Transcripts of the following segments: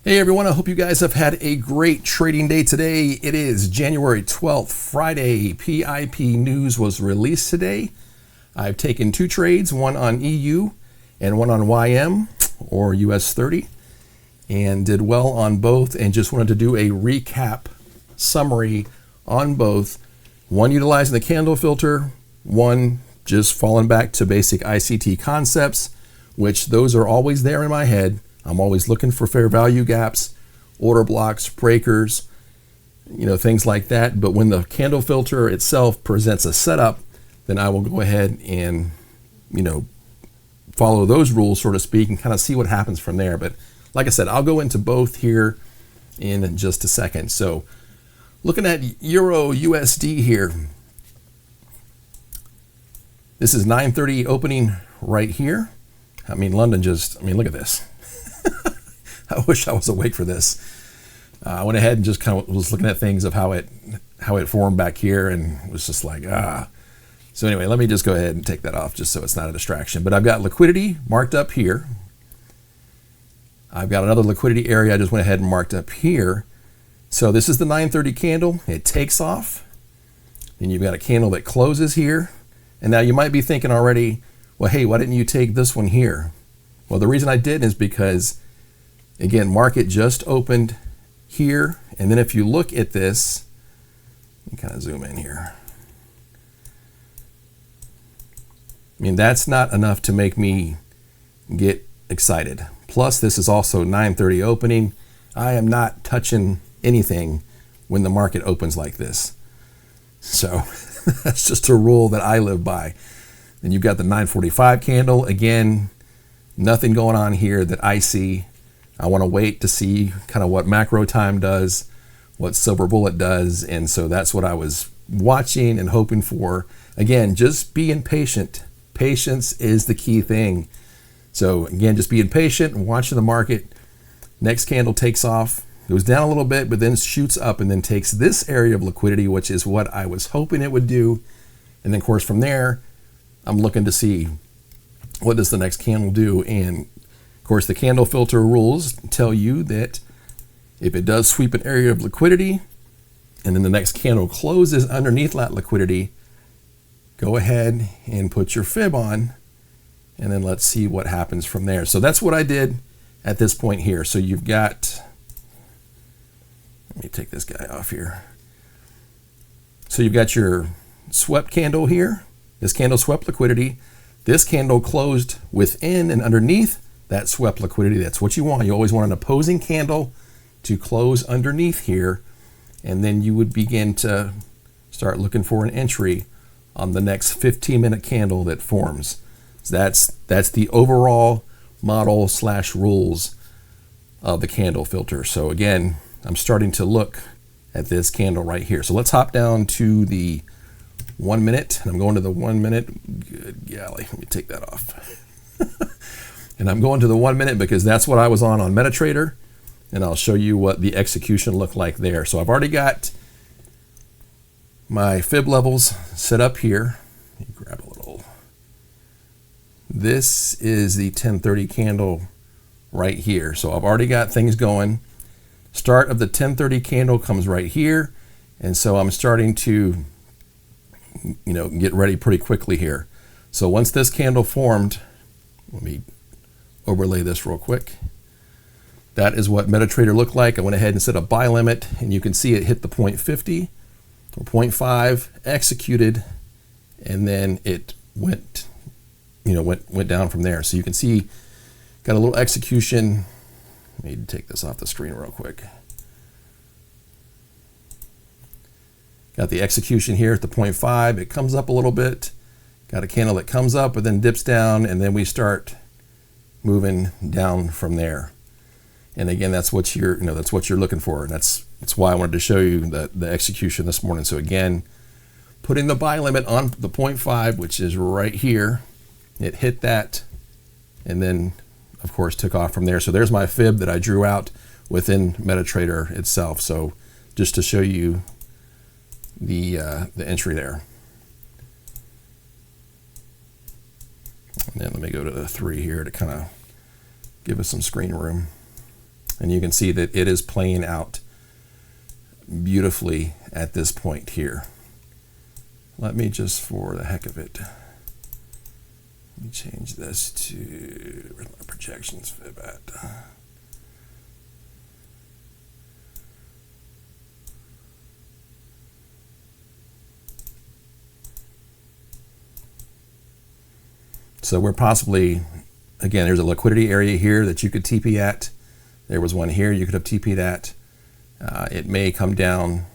Hey everyone, I hope you guys have had a great trading day today. It is January 12th, Friday. PIP news was released today. I've taken two trades, one on EU and one on YM or US 30, and did well on both, and just wanted to do a recap summary on both. One utilizing the candle filter, one just falling back to basic ICT concepts, which those are always there in my head. I'm always looking for fair value gaps, order blocks, breakers, things like that. But when the candle filter itself presents a setup, then I will go ahead and, follow those rules, so to speak, and kind of see what happens from there. But like I said, I'll go into both here in just a second. So looking at Euro USD here, this is 9:30 opening right here. London look at this. I wish I was awake for this. I went ahead and just kind of was looking at things of how it formed back here, and was just like, So anyway, let me just go ahead and take that off just so it's not a distraction. But I've got liquidity marked up here. I've got another liquidity area I just went ahead and marked up here. So this is the 9:30 candle. It takes off. Then you've got a candle that closes here. And now you might be thinking already, well, hey, why didn't you take this one here? Well, the reason I didn't is because, again, market just opened here. And then if you look at this, let me kind of zoom in here. That's not enough to make me get excited. Plus, this is also 9:30 opening. I am not touching anything when the market opens like this. So that's just a rule that I live by. Then you've got the 9:45 candle. Again, nothing going on here that I see. I want to wait to see kind of what macro time does, what silver bullet does. And so that's what I was watching and hoping for. Again, just being patient. Patience is the key thing. So again, just being patient and watching the market. Next candle takes off, goes down a little bit, but then shoots up and then takes this area of liquidity, which is what I was hoping it would do. And then of course from there, I'm looking to see what does the next candle do. And of course the candle filter rules tell you that if it does sweep an area of liquidity and then the next candle closes underneath that liquidity, go ahead and put your fib on, and then let's see what happens from there. So that's what I did at this point here. So you've got, let me take this guy off here. So you've got your swept candle here. This candle swept liquidity. This candle closed within and underneath that swept liquidity. That's what you want. You always want an opposing candle to close underneath here, and then you would begin to start looking for an entry on the next 15-minute candle that forms. So that's the overall model / rules of the candle filter. So again, I'm starting to look at this candle right here. So let's hop down to the 1 minute, and I'm going to the 1 minute. Good golly, let me take that off. And I'm going to the 1 minute because that's what I was on MetaTrader, and I'll show you what the execution looked like there. So I've already got my fib levels set up here. Let me grab a little. This is the 10:30 candle right here. So I've already got things going. Start of the 10:30 candle comes right here. And so I'm starting to, get ready pretty quickly here. So once this candle formed, let me overlay this real quick. That is what MetaTrader looked like. I went ahead and set a buy limit, and you can see it hit the 0.50 or 0.5, executed, and then it went down from there. So you can see, got a little execution. Let me take this off the screen real quick. Got the execution here at the 0.5. It comes up a little bit. Got a candle that comes up but then dips down, and then we start moving down from there. And again, that's what you're looking for. And that's why I wanted to show you the execution this morning. So again, putting the buy limit on the 0.5, which is right here. It hit that, and then of course took off from there. So there's my fib that I drew out within MetaTrader itself. So just to show you the entry there. And then let me go to the 3 here to kind of give us some screen room. And you can see that it is playing out beautifully at this point here. Let me just, for the heck of it, let me change this to, where's my projections fib at? So we're possibly, again, there's a liquidity area here that you could TP at. There was one here you could have TP'd at. It may come down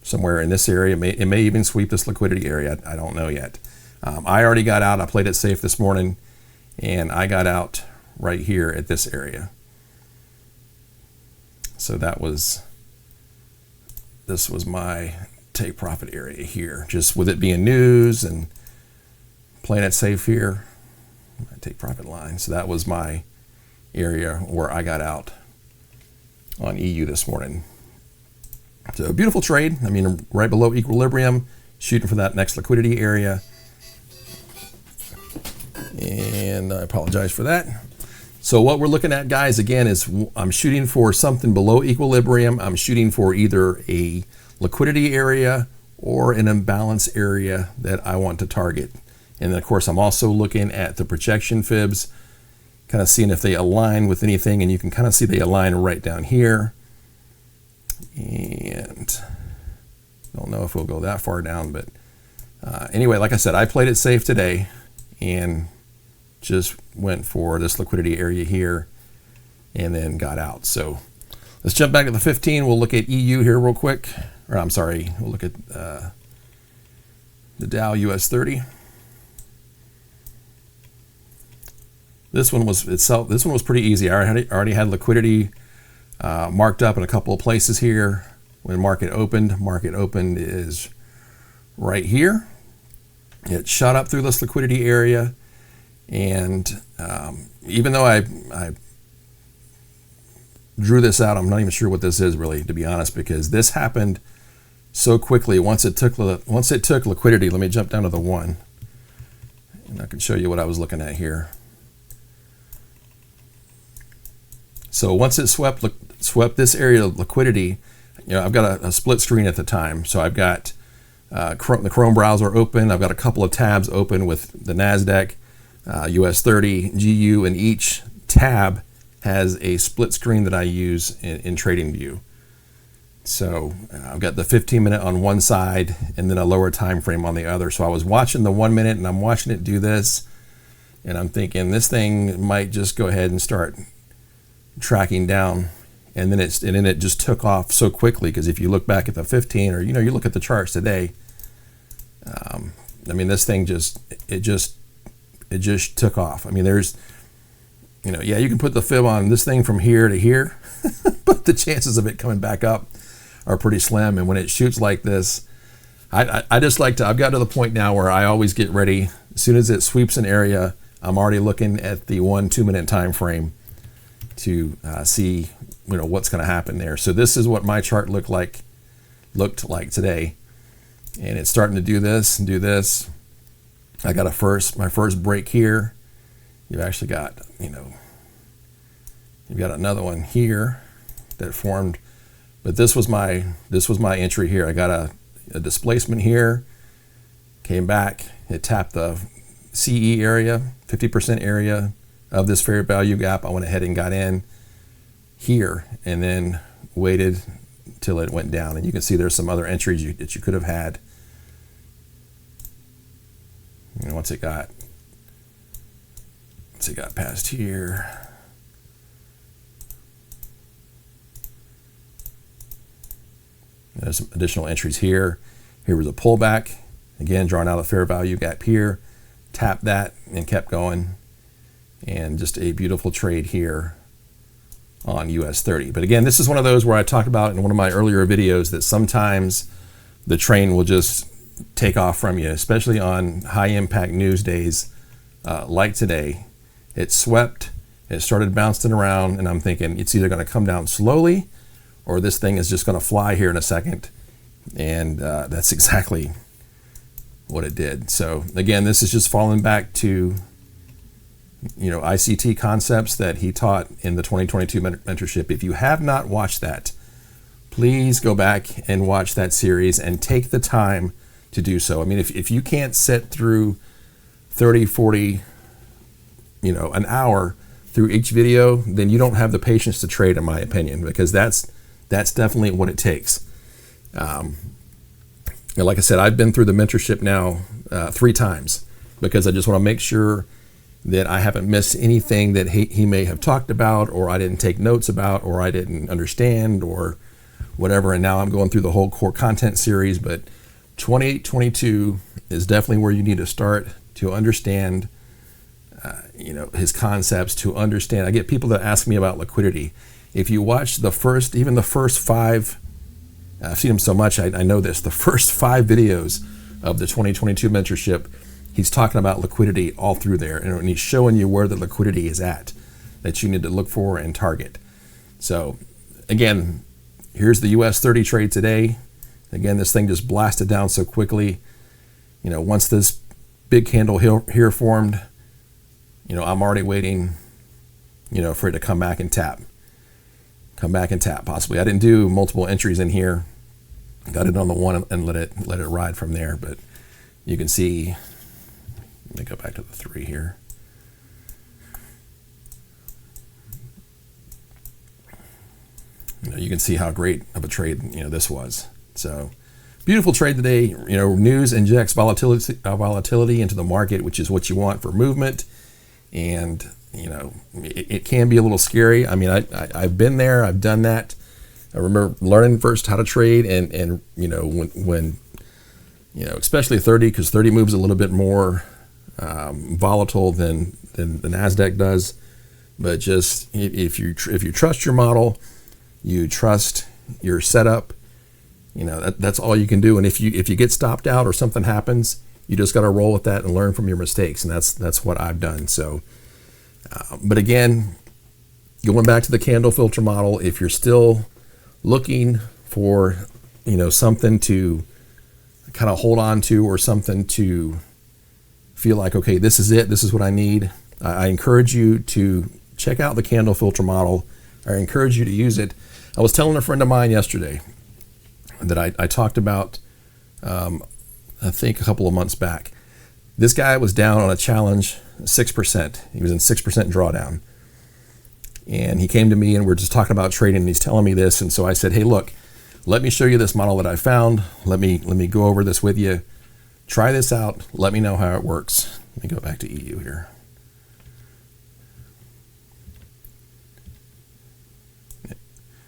somewhere in this area. It may even sweep this liquidity area. I don't know yet. I already got out. I played it safe this morning, and I got out right here at this area. So this was my take profit area here, just with it being news and playing it safe here. My take profit line. So that was my area where I got out on EU this morning. So a beautiful trade. I mean, right below equilibrium, shooting for that next liquidity area. And I apologize for that. So what we're looking at, guys, again, is I'm shooting for something below equilibrium. I'm shooting for either a liquidity area or an imbalance area that I want to target. And then, of course, I'm also looking at the projection fibs, kind of seeing if they align with anything. And you can kind of see they align right down here. And I don't know if we'll go that far down. But anyway, like I said, I played it safe today and just went for this liquidity area here and then got out. So let's jump back to the 15. We'll look at EU here real quick. Or I'm sorry, we'll look at the Dow US 30. This one was pretty easy. I already had liquidity marked up in a couple of places here. When market opened is right here. It shot up through this liquidity area, and even though I drew this out, I'm not even sure what this is really, to be honest, because this happened so quickly. Once it took liquidity, let me jump down to the 1, and I can show you what I was looking at here. So once it swept this area of liquidity, I've got a split screen at the time. So I've got the Chrome browser open. I've got a couple of tabs open with the NASDAQ, US 30, GU, and each tab has a split screen that I use in TradingView. So I've got the 15-minute on one side and then a lower time frame on the other. So I was watching the 1 minute and I'm watching it do this, and I'm thinking this thing might just go ahead and start tracking down, and then it just took off so quickly. Because if you look back at the 15, or you look at the charts today, I mean, this thing just took off. I mean, there's yeah, you can put the fib on this thing from here to here, but the chances of it coming back up are pretty slim. And when it shoots like this, I just like to, I've got to the point now where I always get ready. As soon as it sweeps an area, I'm already looking at the 1-2 minute time frame to see what's going to happen there. So this is what my chart looked like today, and it's starting to do this and do this. I got my first break here. You actually got you've got another one here that formed, but this was my entry here. I got a displacement here, came back, it tapped the CE area, 50% area of this fair value gap. I went ahead and got in here and then waited till it went down. And you can see there's some other entries that you could have had. Once it got past here, there's some additional entries here. Here was a pullback, again drawing out a fair value gap here, tapped that and kept going. And just a beautiful trade here on US 30. But again, this is one of those where I talked about in one of my earlier videos that sometimes the train will just take off from you, especially on high impact news days like today. It swept, it started bouncing around, and I'm thinking it's either going to come down slowly or this thing is just going to fly here in a second. And that's exactly what it did. So again, this is just falling back to ICT concepts that he taught in the 2022 mentorship. If you have not watched that, please go back and watch that series and take the time to do so. I mean, if you can't sit through 30, 40, an hour through each video, then you don't have the patience to trade, in my opinion, because that's definitely what it takes. Like I said, I've been through the mentorship now 3 times because I just want to make sure that I haven't missed anything that he may have talked about, or I didn't take notes about, or I didn't understand, or whatever. And now I'm going through the whole core content series, but 2022 is definitely where you need to start to understand his concepts, to understand. I get people that ask me about liquidity. If you watch the first 5, I've seen them so much, I know this, the first 5 videos of the 2022 mentorship, he's talking about liquidity all through there, and he's showing you where the liquidity is at that you need to look for and target. So again, here's the US 30 trade today. Again, this thing just blasted down so quickly. Once this big candle here formed, I'm already waiting, for it to come back and tap. Possibly. I didn't do multiple entries in here. Got it on the one and let it ride from there. But you can see, let me go back to the 3 here. You can see how great of a trade, this was. So beautiful trade today. News injects volatility into the market, which is what you want for movement. And it can be a little scary. I mean, I've been there. I've done that. I remember learning first how to trade, and when especially 30, because 30 moves a little bit more volatile than the NASDAQ does. But just if you trust your model, you trust your setup, that's all you can do. And if you get stopped out or something happens, you just got to roll with that and learn from your mistakes. And that's what I've done. So, but again, going back to the candle filter model, if you're still looking for, something to kind of hold on to, or something to feel like, okay, this is it, this is what I need, I encourage you to check out the candle filter model. I encourage you to use it. I was telling a friend of mine yesterday that I talked about, I think a couple of months back. This guy was down on a challenge, 6%. He was in 6% drawdown. And he came to me and we're just talking about trading, and he's telling me this. And so I said, hey, look, let me show you this model that I found. Let me go over this with you. Try this out. Let me know how it works. Let me go back to EU here.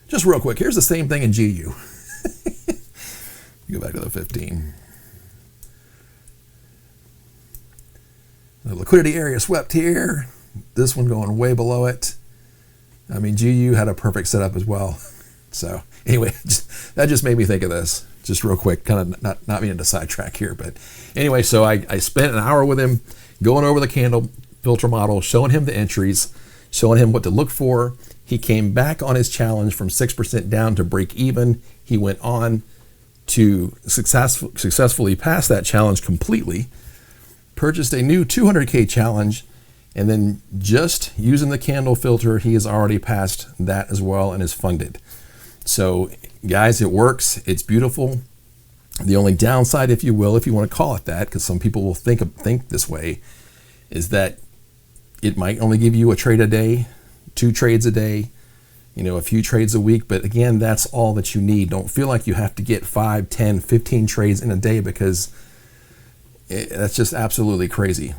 Just real quick, here's the same thing in GU. Go back to the 15. The liquidity area swept here. This one going way below it. I mean, GU had a perfect setup as well. So anyway, that just made me think of this. Just real quick, kind of not meaning to sidetrack here, but anyway, so I spent an hour with him going over the candle filter model, showing him the entries, showing him what to look for. He came back on his challenge from 6% down to break even. He went on to successfully pass that challenge completely, purchased a new 200K challenge, and then just using the candle filter, he has already passed that as well and is funded. So guys, it works. It's beautiful. The only downside, if you will, if you want to call it that, because some people will think this way, is that it might only give you a trade a day, 2 trades a day, a few trades a week. But again, that's all that you need. Don't feel like you have to get 5, 10, 15 trades in a day, because that's just absolutely crazy.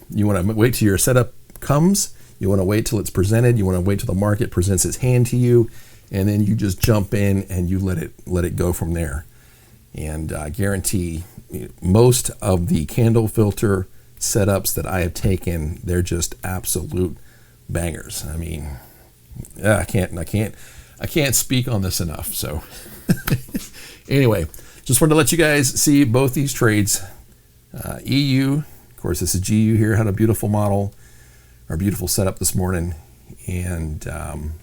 You want to wait till your setup comes. You want to wait till it's presented. You want to wait till the market presents its hand to you, and then you just jump in and you let it go from there. And I guarantee most of the candle filter setups that I have taken, they're just absolute bangers. I mean, I can't speak on this enough. So anyway, just wanted to let you guys see both these trades. EU, of course, this is GU here, had a beautiful model, or beautiful setup this morning, and I'm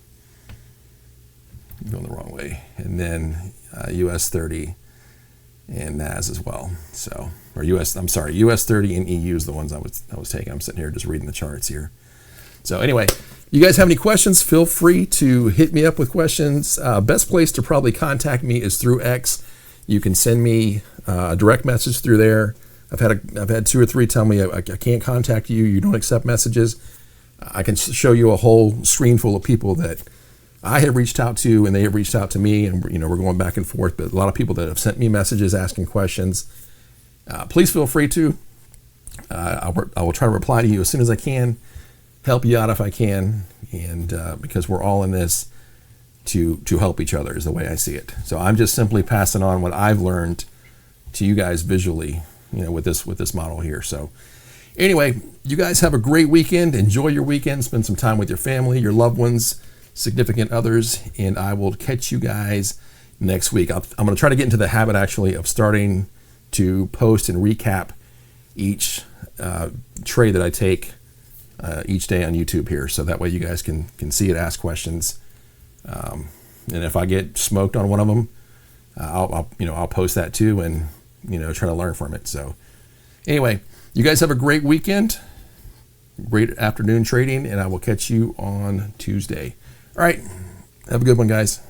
going the wrong way. And then US 30 and NAS as well. So, or US 30 and EU is the ones I was taking. I'm sitting here just reading the charts here. So anyway, you guys have any questions, feel free to hit me up with questions. Best place to probably contact me is through X. You can send me a direct message through there. I've had 2 or 3 tell me I can't contact you. You don't accept messages. I can show you a whole screen full of people that I have reached out to, and they have reached out to me, and we're going back and forth. But a lot of people that have sent me messages asking questions. Please feel free to. I will try to reply to you as soon as I can, help you out if I can, and because we're all in this to help each other is the way I see it. So I'm just simply passing on what I've learned to you guys visually, with this model here. So anyway, you guys have a great weekend. Enjoy your weekend. Spend some time with your family, your loved ones, significant others, and I will catch you guys next week. I'm going to try to get into the habit actually of starting to post and recap each trade that I take each day on YouTube here, so that way you guys can see it, ask questions, and if I get smoked on one of them, I'll post that too, and try to learn from it. So anyway, you guys have a great weekend, great afternoon trading, and I will catch you on Tuesday. All right, have a good one, guys.